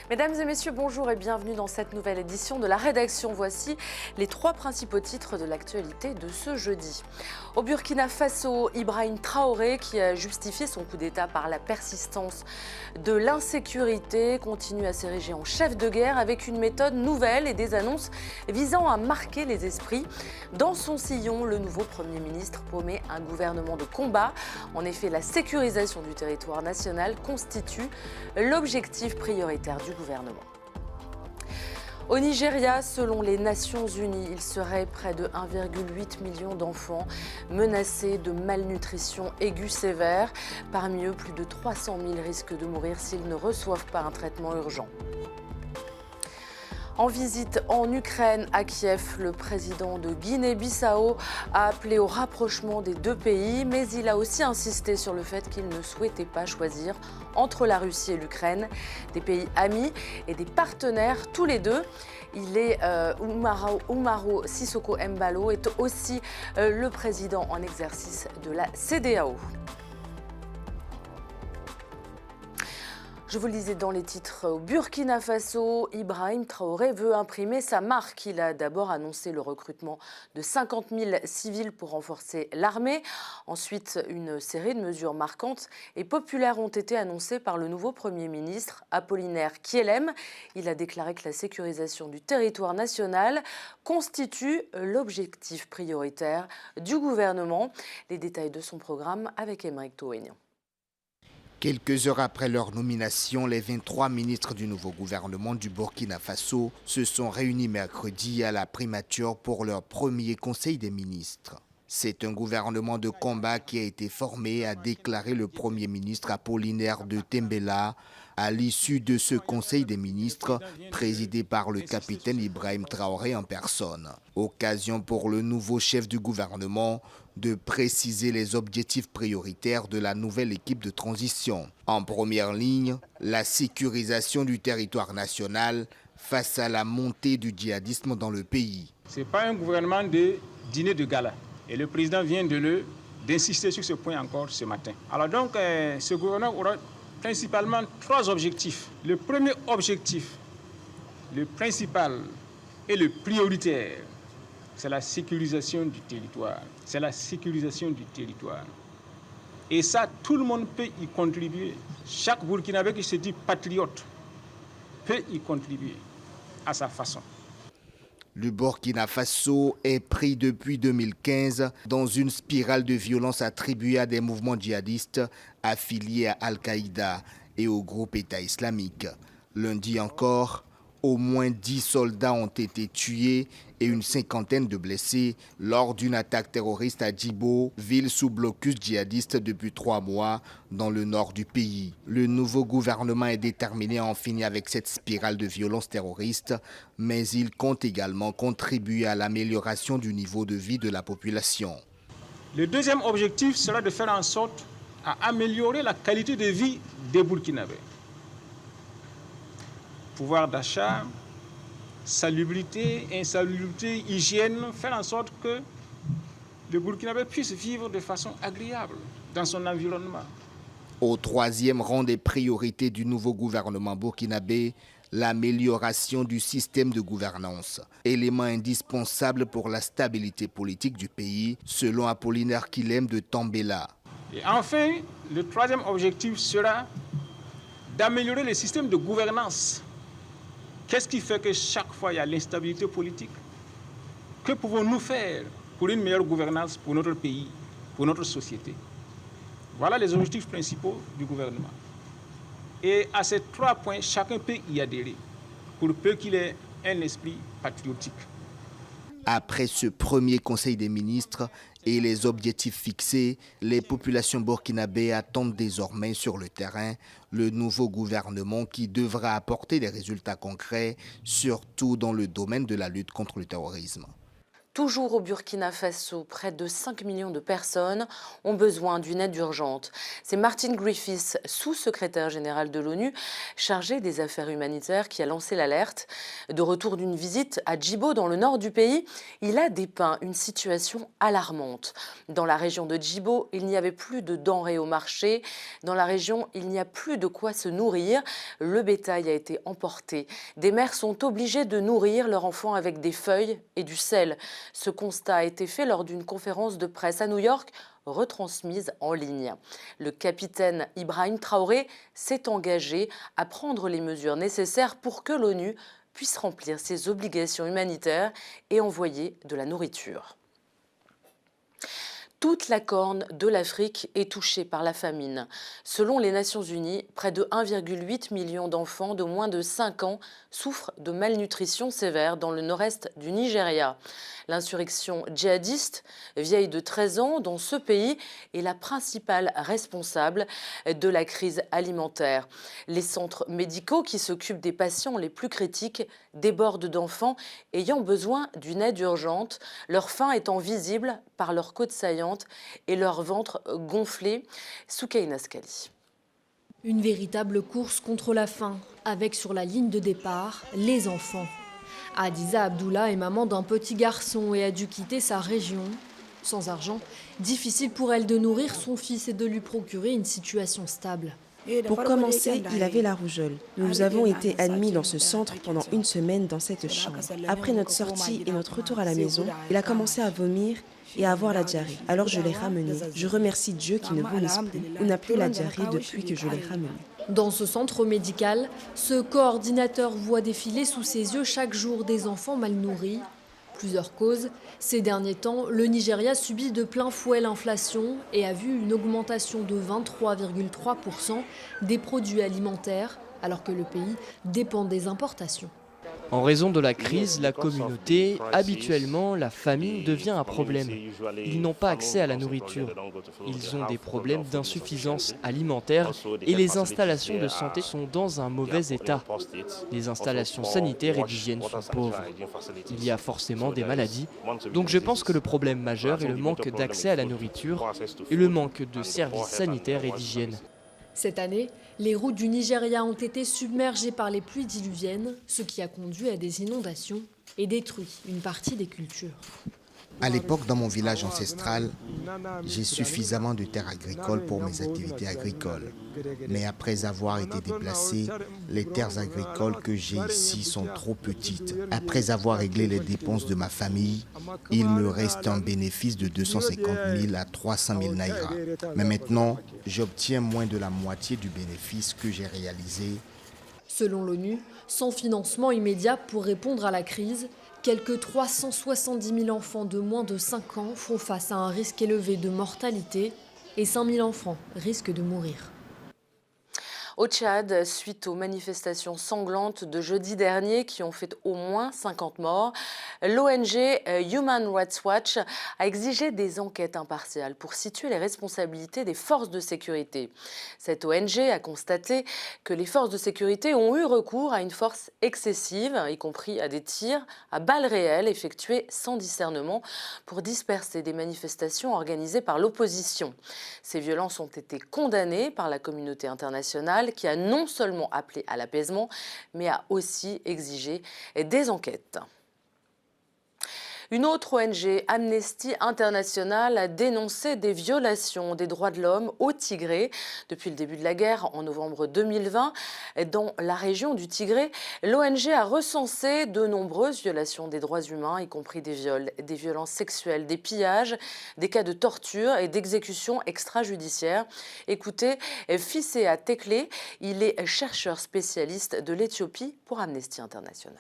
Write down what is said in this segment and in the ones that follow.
Mesdames et messieurs, bonjour et bienvenue dans cette nouvelle édition de la rédaction. Voici les trois principaux titres de l'actualité de ce jeudi. Au Burkina Faso, Ibrahim Traoré, qui a justifié son coup d'État par la persistance de l'insécurité, continue à s'ériger en chef de guerre avec une méthode nouvelle et des annonces visant à marquer les esprits. Dans son sillon, le nouveau Premier ministre promet un gouvernement de combat. En effet, la sécurisation du territoire national constitue l'objectif prioritaire du gouvernement. Au Nigeria, selon les Nations Unies, il serait près de 1,8 million d'enfants menacés de malnutrition aiguë sévère. Parmi eux, plus de 300 000 risquent de mourir s'ils ne reçoivent pas un traitement urgent. En visite en Ukraine, à Kiev, le président de Guinée-Bissau a appelé au rapprochement des deux pays, mais il a aussi insisté sur le fait qu'il ne souhaitait pas choisir entre la Russie et l'Ukraine, des pays amis et des partenaires tous les deux. Umaro Sissoko Embalo est aussi le président en exercice de la CEDEAO. Je vous le disais dans les titres, au Burkina Faso, Ibrahim Traoré veut imprimer sa marque. Il a d'abord annoncé le recrutement de 50 000 civils pour renforcer l'armée. Ensuite, une série de mesures marquantes et populaires ont été annoncées par le nouveau Premier ministre, Apollinaire Kyelem. Il a déclaré que la sécurisation du territoire national constitue l'objectif prioritaire du gouvernement. Les détails de son programme avec Émeric Touaignan. Quelques heures après leur nomination, les 23 ministres du nouveau gouvernement du Burkina Faso se sont réunis mercredi à la primature pour leur premier conseil des ministres. C'est un gouvernement de combat qui a été formé, a déclaré le Premier ministre Apollinaire de Tembela à l'issue de ce conseil des ministres présidé par le capitaine Ibrahim Traoré en personne. Occasion pour le nouveau chef du gouvernement de préciser les objectifs prioritaires de la nouvelle équipe de transition. En première ligne, la sécurisation du territoire national face à la montée du djihadisme dans le pays. Ce n'est pas un gouvernement de dîner de gala. Et le président vient d'insister sur ce point encore ce matin. Alors donc, ce gouvernement aura principalement trois objectifs. Le premier objectif, le principal et le prioritaire, c'est la sécurisation du territoire. C'est la sécurisation du territoire. Et ça, tout le monde peut y contribuer. Chaque Burkinabé qui se dit patriote peut y contribuer à sa façon. Le Burkina Faso est pris depuis 2015 dans une spirale de violence attribuée à des mouvements djihadistes affiliés à Al-Qaïda et au groupe État islamique. Lundi encore, au moins 10 soldats ont été tués et une cinquantaine de blessés lors d'une attaque terroriste à Djibo, ville sous blocus djihadiste depuis 3 mois dans le nord du pays. Le nouveau gouvernement est déterminé à en finir avec cette spirale de violence terroriste, mais il compte également contribuer à l'amélioration du niveau de vie de la population. Le deuxième objectif sera de faire en sorte à améliorer la qualité de vie des Burkinabés. Pouvoir d'achat, salubrité, insalubrité, hygiène, faire en sorte que le Burkinabé puisse vivre de façon agréable dans son environnement. Au troisième rang des priorités du nouveau gouvernement burkinabé, l'amélioration du système de gouvernance, élément indispensable pour la stabilité politique du pays, selon Apollinaire Kyelem de Tembela. Et enfin, le troisième objectif sera d'améliorer le système de gouvernance. Qu'est-ce qui fait que chaque fois il y a l'instabilité politique? Que pouvons-nous faire pour une meilleure gouvernance pour notre pays, pour notre société? Voilà les objectifs principaux du gouvernement. Et à ces 3 points, chacun peut y adhérer, pour peu qu'il ait un esprit patriotique. Après ce premier conseil des ministres et les objectifs fixés, les populations burkinabées attendent désormais sur le terrain le nouveau gouvernement qui devra apporter des résultats concrets, surtout dans le domaine de la lutte contre le terrorisme. Toujours au Burkina Faso, près de 5 millions de personnes ont besoin d'une aide urgente. C'est Martin Griffiths, sous-secrétaire général de l'ONU, chargé des affaires humanitaires, qui a lancé l'alerte. De retour d'une visite à Djibo, dans le nord du pays, il a dépeint une situation alarmante. Dans la région de Djibo, il n'y avait plus de denrées au marché. Dans la région, il n'y a plus de quoi se nourrir. Le bétail a été emporté. Des mères sont obligées de nourrir leurs enfants avec des feuilles et du sel. Ce constat a été fait lors d'une conférence de presse à New York, retransmise en ligne. Le capitaine Ibrahim Traoré s'est engagé à prendre les mesures nécessaires pour que l'ONU puisse remplir ses obligations humanitaires et envoyer de la nourriture. Toute la corne de l'Afrique est touchée par la famine. Selon les Nations Unies, près de 1,8 million d'enfants de moins de 5 ans souffrent de malnutrition sévère dans le nord-est du Nigeria. L'insurrection djihadiste, vieille de 13 ans, dans ce pays est la principale responsable de la crise alimentaire. Les centres médicaux qui s'occupent des patients les plus critiques débordent d'enfants ayant besoin d'une aide urgente, leur faim étant visible par leurs côtes saillantes et leur ventre gonflé. Soukaina Skali. Une véritable course contre la faim, avec sur la ligne de départ les enfants. Adiza Abdullah est maman d'un petit garçon et a dû quitter sa région. Sans argent, difficile pour elle de nourrir son fils et de lui procurer une situation stable. Pour commencer, il avait la rougeole. Nous avons été admis dans ce centre pendant une semaine dans cette chambre. Après notre sortie et notre retour à la maison, il a commencé à vomir et à avoir la diarrhée. Alors je l'ai ramené. Je remercie Dieu qui ne vomisse plus. Il n'a plus la diarrhée depuis que je l'ai ramené. Dans ce centre médical, ce coordinateur voit défiler sous ses yeux chaque jour des enfants mal nourris. Plusieurs causes. Ces derniers temps, le Nigeria subit de plein fouet l'inflation et a vu une augmentation de 23,3% des produits alimentaires, alors que le pays dépend des importations. En raison de la crise, la communauté, habituellement, la famine devient un problème. Ils n'ont pas accès à la nourriture. Ils ont des problèmes d'insuffisance alimentaire et les installations de santé sont dans un mauvais état. Les installations sanitaires et d'hygiène sont pauvres. Il y a forcément des maladies. Donc je pense que le problème majeur est le manque d'accès à la nourriture et le manque de services sanitaires et d'hygiène. Cette année, les routes du Nigeria ont été submergées par les pluies diluviennes, ce qui a conduit à des inondations et détruit une partie des cultures. À l'époque, dans mon village ancestral, j'ai suffisamment de terres agricoles pour mes activités agricoles. Mais après avoir été déplacé, les terres agricoles que j'ai ici sont trop petites. Après avoir réglé les dépenses de ma famille, il me reste un bénéfice de 250 000 à 300 000 naira. Mais maintenant, j'obtiens moins de la moitié du bénéfice que j'ai réalisé. Selon l'ONU, sans financement immédiat pour répondre à la crise, quelques 370 000 enfants de moins de 5 ans font face à un risque élevé de mortalité et 5 000 enfants risquent de mourir. Au Tchad, suite aux manifestations sanglantes de jeudi dernier qui ont fait au moins 50 morts, l'ONG Human Rights Watch a exigé des enquêtes impartiales pour situer les responsabilités des forces de sécurité. Cette ONG a constaté que les forces de sécurité ont eu recours à une force excessive, y compris à des tirs à balles réelles effectués sans discernement pour disperser des manifestations organisées par l'opposition. Ces violences ont été condamnées par la communauté internationale qui a non seulement appelé à l'apaisement, mais a aussi exigé des enquêtes. Une autre ONG, Amnesty International, a dénoncé des violations des droits de l'homme au Tigré. Depuis le début de la guerre, en novembre 2020, dans la région du Tigré, l'ONG a recensé de nombreuses violations des droits humains, y compris des viols, des violences sexuelles, des pillages, des cas de torture et d'exécution extrajudiciaire. Écoutez, Fisea Tekle, il est chercheur spécialiste de l'Éthiopie pour Amnesty International.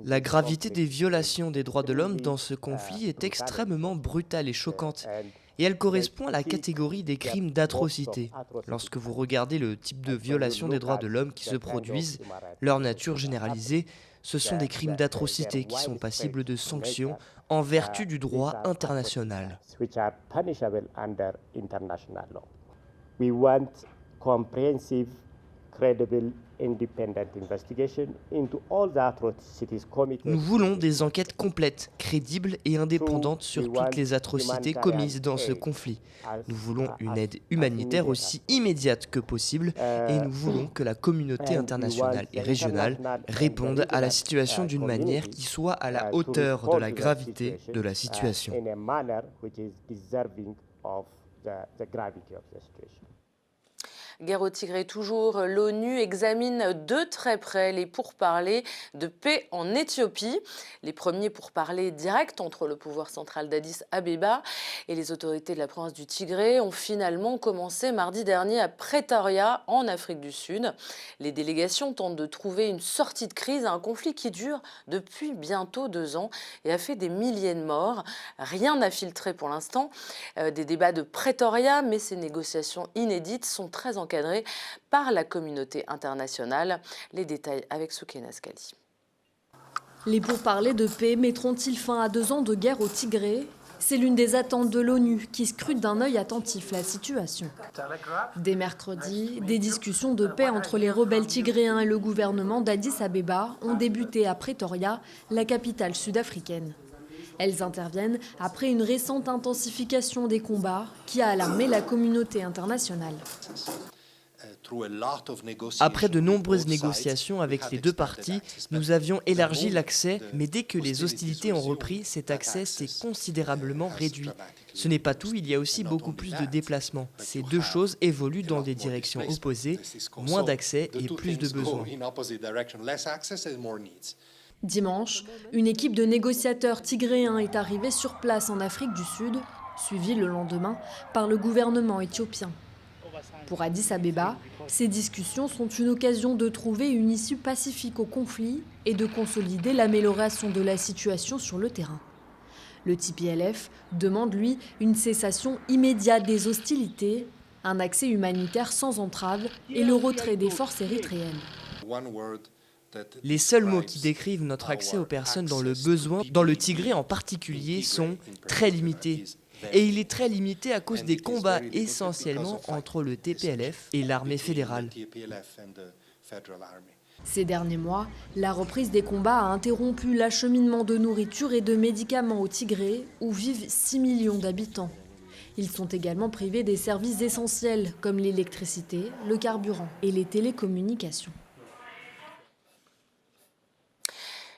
La gravité des violations des droits de l'homme dans ce conflit est extrêmement brutale et choquante. Et elle correspond à la catégorie des crimes d'atrocité. Lorsque vous regardez le type de violation des droits de l'homme qui se produisent, leur nature généralisée, ce sont des crimes d'atrocité qui sont passibles de sanctions en vertu du droit international. Nous voulons des enquêtes complètes, crédibles et indépendantes sur toutes les atrocités commises dans ce conflit. Nous voulons une aide humanitaire aussi immédiate que possible et nous voulons que la communauté internationale et régionale réponde à la situation d'une manière qui soit à la hauteur de la gravité de la situation. Guerre au Tigré toujours, l'ONU examine de très près les pourparlers de paix en Éthiopie. Les premiers pourparlers directs entre le pouvoir central d'Addis Abeba et les autorités de la province du Tigré ont finalement commencé mardi dernier à Pretoria, en Afrique du Sud. Les délégations tentent de trouver une sortie de crise à un conflit qui dure depuis bientôt 2 ans et a fait des milliers de morts. Rien n'a filtré pour l'instant des débats de Pretoria, mais ces négociations inédites sont très encadrées par la communauté internationale. Les détails avec Soukena Skali. Les pourparlers de paix mettront-ils fin à 2 ans de guerre au Tigré? C'est l'une des attentes de l'ONU qui scrute d'un œil attentif la situation. Dès mercredi, des discussions de paix entre les rebelles tigréens et le gouvernement d'Addis Abeba ont débuté à Pretoria, la capitale sud-africaine. Elles interviennent après une récente intensification des combats qui a alarmé la communauté internationale. Après de nombreuses négociations avec les deux parties, nous avions élargi l'accès, mais dès que les hostilités ont repris, cet accès s'est considérablement réduit. Ce n'est pas tout, il y a aussi beaucoup plus de déplacements. Ces deux choses évoluent dans des directions opposées, moins d'accès et plus de besoins. Dimanche, une équipe de négociateurs tigréens est arrivée sur place en Afrique du Sud, suivie le lendemain par le gouvernement éthiopien. Pour Addis Abeba, ces discussions sont une occasion de trouver une issue pacifique au conflit et de consolider l'amélioration de la situation sur le terrain. Le TPLF demande, lui, une cessation immédiate des hostilités, un accès humanitaire sans entrave et le retrait des forces érythréennes. Les seuls mots qui décrivent notre accès aux personnes dans le besoin, dans le Tigré en particulier, sont très limités. Et il est très limité à cause des combats essentiellement entre le TPLF et l'armée fédérale. Ces derniers mois, la reprise des combats a interrompu l'acheminement de nourriture et de médicaments au Tigré, où vivent 6 millions d'habitants. Ils sont également privés des services essentiels comme l'électricité, le carburant et les télécommunications.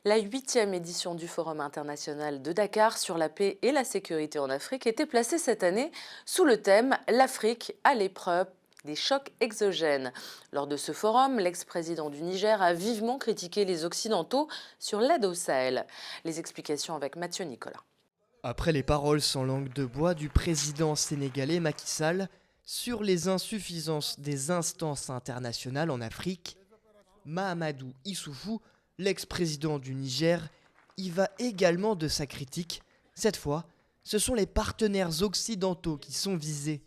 La 8e édition du Forum international de Dakar sur la paix et la sécurité en Afrique était placée cette année sous le thème « L'Afrique à l'épreuve des chocs exogènes ». Lors de ce forum, l'ex-président du Niger a vivement critiqué les Occidentaux sur l'aide au Sahel. Les explications avec Mathieu Nicolas. Après les paroles sans langue de bois du président sénégalais Macky Sall sur les insuffisances des instances internationales en Afrique, Mahamadou Issoufou, l'ex-président du Niger, y va également de sa critique. Cette fois, ce sont les partenaires occidentaux qui sont visés.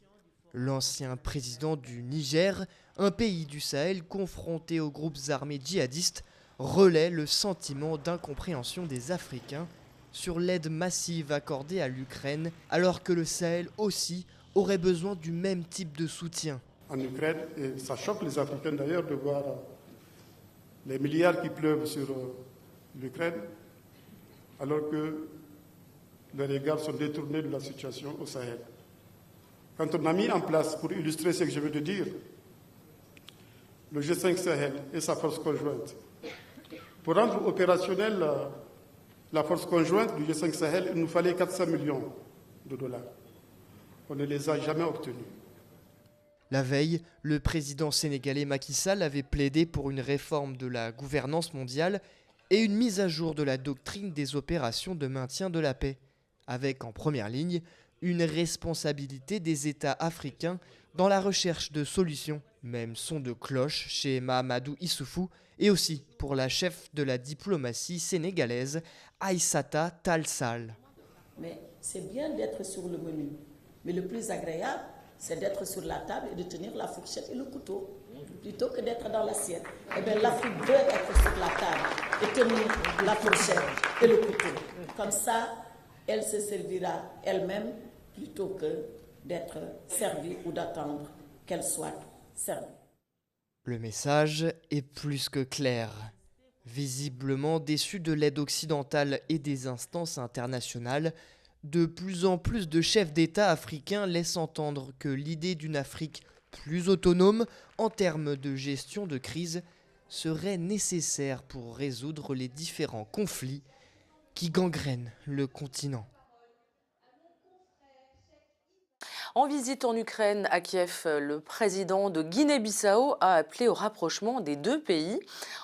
L'ancien président du Niger, un pays du Sahel confronté aux groupes armés djihadistes, relaie le sentiment d'incompréhension des Africains sur l'aide massive accordée à l'Ukraine, alors que le Sahel aussi aurait besoin du même type de soutien. En Ukraine, et ça choque les Africains d'ailleurs de voir les milliards qui pleuvent sur l'Ukraine, alors que les regards sont détournés de la situation au Sahel. Quand on a mis en place, pour illustrer ce que je veux te dire, le G5 Sahel et sa force conjointe, pour rendre opérationnelle la force conjointe du G5 Sahel, il nous fallait 400 millions de dollars. On ne les a jamais obtenus. La veille, le président sénégalais Macky Sall avait plaidé pour une réforme de la gouvernance mondiale et une mise à jour de la doctrine des opérations de maintien de la paix, avec en première ligne une responsabilité des États africains dans la recherche de solutions. Même son de cloche chez Mahamadou Issoufou et aussi pour la chef de la diplomatie sénégalaise, Aïssata Tall Sall. Mais c'est bien d'être sur le menu, mais le plus agréable, c'est d'être sur la table et de tenir la fourchette et le couteau, plutôt que d'être dans l'assiette. Eh bien, l'Afrique doit être sur la table et tenir la fourchette et le couteau. Comme ça, elle se servira elle-même plutôt que d'être servie ou d'attendre qu'elle soit servie. Le message est plus que clair. Visiblement déçus de l'aide occidentale et des instances internationales, de plus en plus de chefs d'État africains laissent entendre que l'idée d'une Afrique plus autonome en termes de gestion de crise serait nécessaire pour résoudre les différents conflits qui gangrènent le continent. En visite en Ukraine, à Kiev, le président de Guinée-Bissau a appelé au rapprochement des deux pays.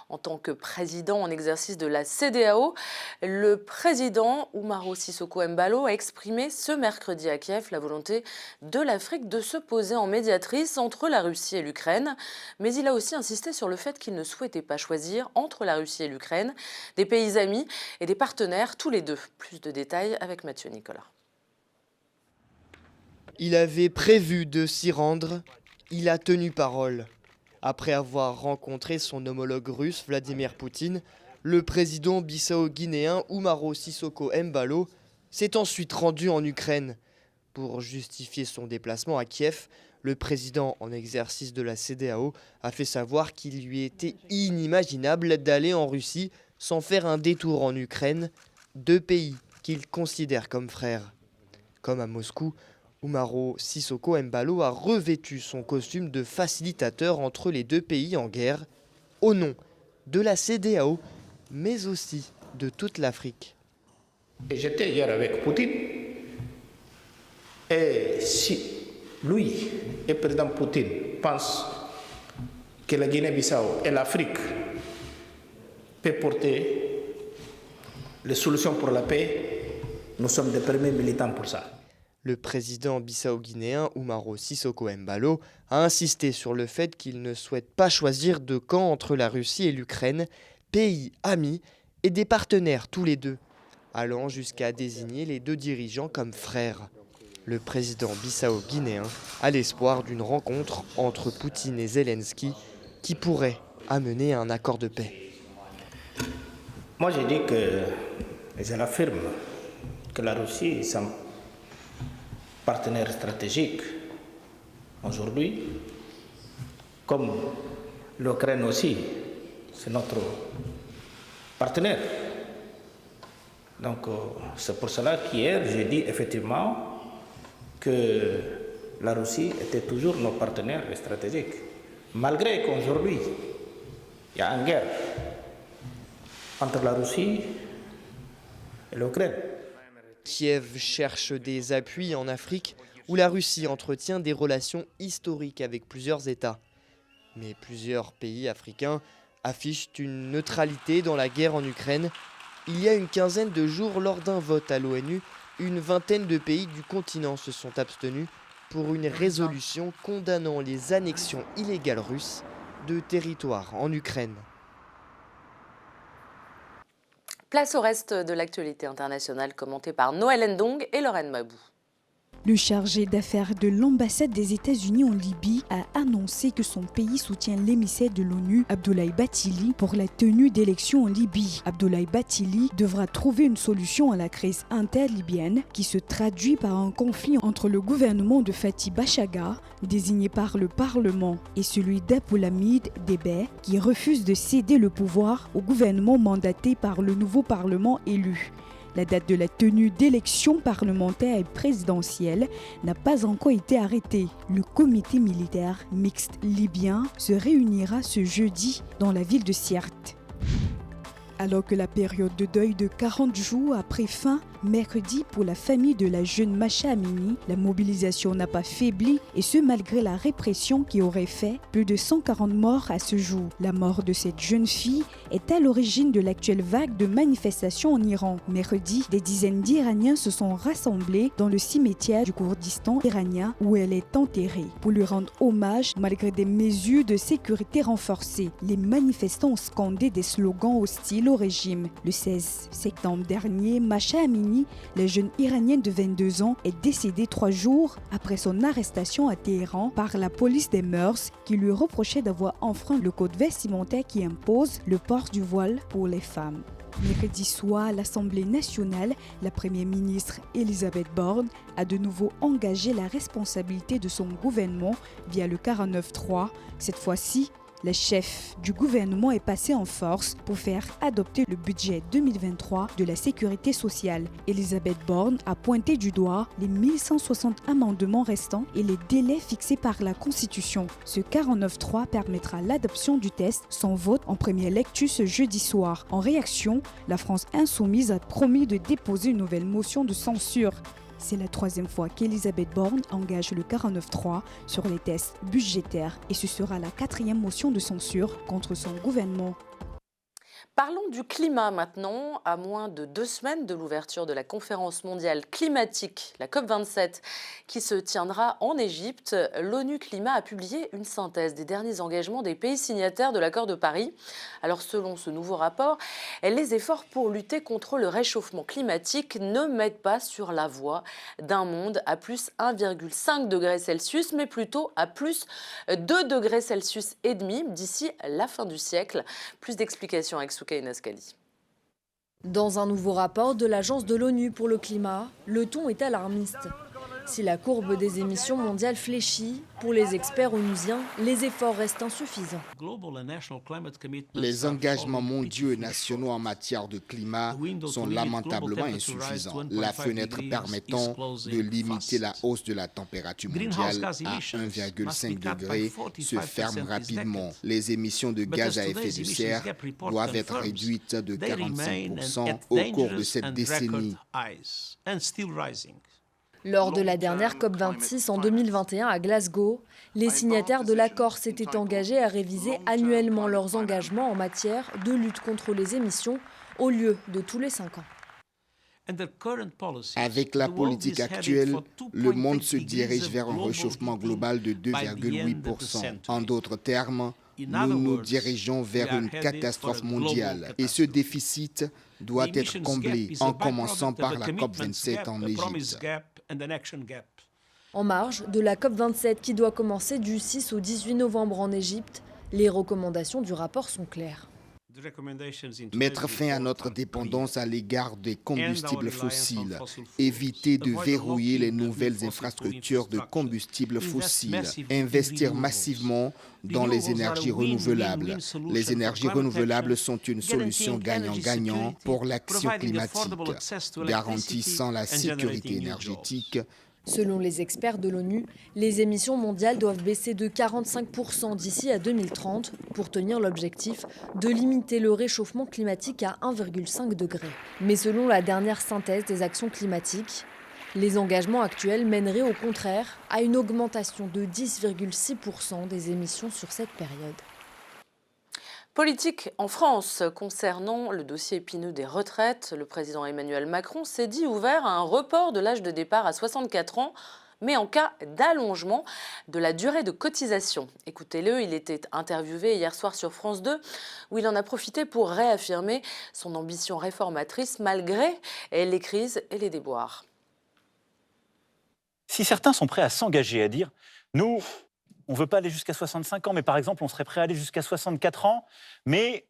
En tant que président en exercice de la CEDEAO, le président Umaro Sissoco Embalo a exprimé ce mercredi à Kiev la volonté de l'Afrique de se poser en médiatrice entre la Russie et l'Ukraine. Mais il a aussi insisté sur le fait qu'il ne souhaitait pas choisir entre la Russie et l'Ukraine des pays amis et des partenaires, tous les deux. Plus de détails avec Mathieu Nicolas. Il avait prévu de s'y rendre, il a tenu parole. Après avoir rencontré son homologue russe Vladimir Poutine, le président bissau-guinéen Umaro Sissoco Embalo s'est ensuite rendu en Ukraine. Pour justifier son déplacement à Kiev, le président en exercice de la CEDEAO a fait savoir qu'il lui était inimaginable d'aller en Russie sans faire un détour en Ukraine, deux pays qu'il considère comme frères. Comme à Moscou, Umaro Sissoco Embalo a revêtu son costume de facilitateur entre les deux pays en guerre, au nom de la CEDEAO, mais aussi de toute l'Afrique. J'étais hier avec Poutine, et si lui, le président Poutine, pense que la Guinée-Bissau et l'Afrique peuvent porter les solutions pour la paix, nous sommes des premiers militants pour ça. Le président bissau-guinéen Umaro Sissoco Embalo a insisté sur le fait qu'il ne souhaite pas choisir de camp entre la Russie et l'Ukraine, pays amis et des partenaires tous les deux, allant jusqu'à désigner les deux dirigeants comme frères. Le président bissau-guinéen a l'espoir d'une rencontre entre Poutine et Zelensky qui pourrait amener à un accord de paix. Moi j'ai dit que, et je l'affirme, que la Russie est un partenaire stratégique aujourd'hui, comme l'Ukraine aussi, c'est notre partenaire. Donc c'est pour cela qu'hier j'ai dit effectivement que la Russie était toujours nos partenaires stratégiques, malgré qu'aujourd'hui il y a une guerre entre la Russie et l'Ukraine. Kiev cherche des appuis en Afrique où la Russie entretient des relations historiques avec plusieurs États. Mais plusieurs pays africains affichent une neutralité dans la guerre en Ukraine. Il y a une quinzaine de jours, lors d'un vote à l'ONU, une vingtaine de pays du continent se sont abstenus pour une résolution condamnant les annexions illégales russes de territoires en Ukraine. Place au reste de l'actualité internationale commentée par Noël Ndong et Lorraine Mabou. Le chargé d'affaires de l'ambassade des États-Unis en Libye a annoncé que son pays soutient l'émissaire de l'ONU, Abdoulaye Bathily, pour la tenue d'élections en Libye. Abdoulaye Bathily devra trouver une solution à la crise interlibyenne qui se traduit par un conflit entre le gouvernement de Fathi Bashagha, désigné par le Parlement, et celui d'Abdulhamid Dbeiba, qui refuse de céder le pouvoir au gouvernement mandaté par le nouveau Parlement élu. La date de la tenue d'élections parlementaires et présidentielles n'a pas encore été arrêtée. Le comité militaire mixte libyen se réunira ce jeudi dans la ville de Sirte. Alors que la période de deuil de 40 jours a pris fin mercredi pour la famille de la jeune Masha Amini, la mobilisation n'a pas faibli, et ce malgré la répression qui aurait fait plus de 140 morts à ce jour. La mort de cette jeune fille est à l'origine de l'actuelle vague de manifestations en Iran. Mercredi, des dizaines d'Iraniens se sont rassemblés dans le cimetière du Kourdistan iranien où elle est enterrée. Pour lui rendre hommage, malgré des mesures de sécurité renforcées, les manifestants ont scandé des slogans hostiles au régime. Le 16 septembre dernier, Masha Amini, la jeune iranienne de 22 ans, est décédée 3 jours après son arrestation à Téhéran par la police des mœurs qui lui reprochait d'avoir enfreint le code vestimentaire qui impose le port du voile pour les femmes. Mercredi soir, à l'Assemblée nationale, la première ministre Elisabeth Borne a de nouveau engagé la responsabilité de son gouvernement via le 49.3. Cette fois-ci, La chef du gouvernement est passée en force pour faire adopter le budget 2023 de la sécurité sociale. Elisabeth Borne a pointé du doigt les 1160 amendements restants et les délais fixés par la Constitution. Ce 49.3 permettra l'adoption du texte sans vote en première lecture ce jeudi soir. En réaction, la France insoumise a promis de déposer une nouvelle motion de censure. C'est la troisième fois qu'Elisabeth Borne engage le 49.3 sur les tests budgétaires et ce sera la quatrième motion de censure contre son gouvernement. Parlons du climat maintenant. À moins de 2 semaines de l'ouverture de la conférence mondiale climatique, la COP27, qui se tiendra en Égypte, l'ONU Climat a publié une synthèse des derniers engagements des pays signataires de l'accord de Paris. Alors selon ce nouveau rapport, les efforts pour lutter contre le réchauffement climatique ne mettent pas sur la voie d'un monde à plus 1,5 degré Celsius, mais plutôt à plus 2 degrés Celsius et demi d'ici la fin du siècle. Plus d'explications avec Soukaina Ascali. Dans un nouveau rapport de l'Agence de l'ONU pour le climat, le ton est alarmiste. Si la courbe des émissions mondiales fléchit, pour les experts onusiens, les efforts restent insuffisants. Les engagements mondiaux et nationaux en matière de climat sont lamentablement insuffisants. La fenêtre permettant de limiter la hausse de la température mondiale à 1,5 degré se ferme rapidement. Les émissions de gaz à effet de serre doivent être réduites de 45% au cours de cette décennie. Lors de la dernière COP26 en 2021 à Glasgow, les signataires de l'accord s'étaient engagés à réviser annuellement leurs engagements en matière de lutte contre les émissions au lieu de tous les 5 ans. Avec la politique actuelle, le monde se dirige vers un réchauffement global de 2,8%. En d'autres termes, nous nous dirigeons vers une catastrophe mondiale. Et ce déficit doit être comblé, en commençant par la COP27 en Égypte. En marge de la COP27 qui doit commencer du 6 au 18 novembre en Égypte, les recommandations du rapport sont claires. Mettre fin à notre dépendance à l'égard des combustibles fossiles, éviter de verrouiller les nouvelles infrastructures de combustibles fossiles, investir massivement dans les énergies renouvelables. Les énergies renouvelables sont une solution gagnant-gagnant pour l'action climatique, garantissant la sécurité énergétique. Selon les experts de l'ONU, les émissions mondiales doivent baisser de 45% d'ici à 2030 pour tenir l'objectif de limiter le réchauffement climatique à 1,5 degré. Mais selon la dernière synthèse des actions climatiques, les engagements actuels mèneraient au contraire à une augmentation de 10,6% des émissions sur cette période. Politique en France, concernant le dossier épineux des retraites, le président Emmanuel Macron s'est dit ouvert à un report de l'âge de départ à 64 ans, mais en cas d'allongement de la durée de cotisation. Écoutez-le, il était interviewé hier soir sur France 2, où il en a profité pour réaffirmer son ambition réformatrice malgré les crises et les déboires. Si certains sont prêts à s'engager, à dire « nous, on ne veut pas aller jusqu'à 65 ans, mais par exemple, on serait prêt à aller jusqu'à 64 ans, mais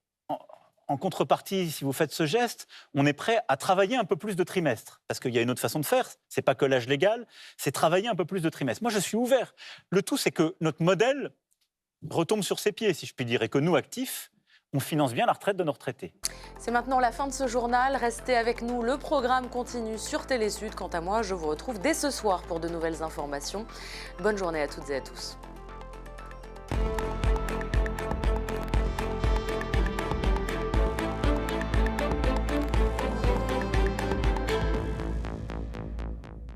en contrepartie, si vous faites ce geste, on est prêt à travailler un peu plus de trimestres. » Parce qu'il y a une autre façon de faire, ce n'est pas que l'âge légal, c'est travailler un peu plus de trimestres. Moi, je suis ouvert. Le tout, c'est que notre modèle retombe sur ses pieds, si je puis dire, et que nous, actifs, on finance bien la retraite de nos retraités. C'est maintenant la fin de ce journal. Restez avec nous, le programme continue sur Télé Sud. Quant à moi, je vous retrouve dès ce soir pour de nouvelles informations. Bonne journée à toutes et à tous.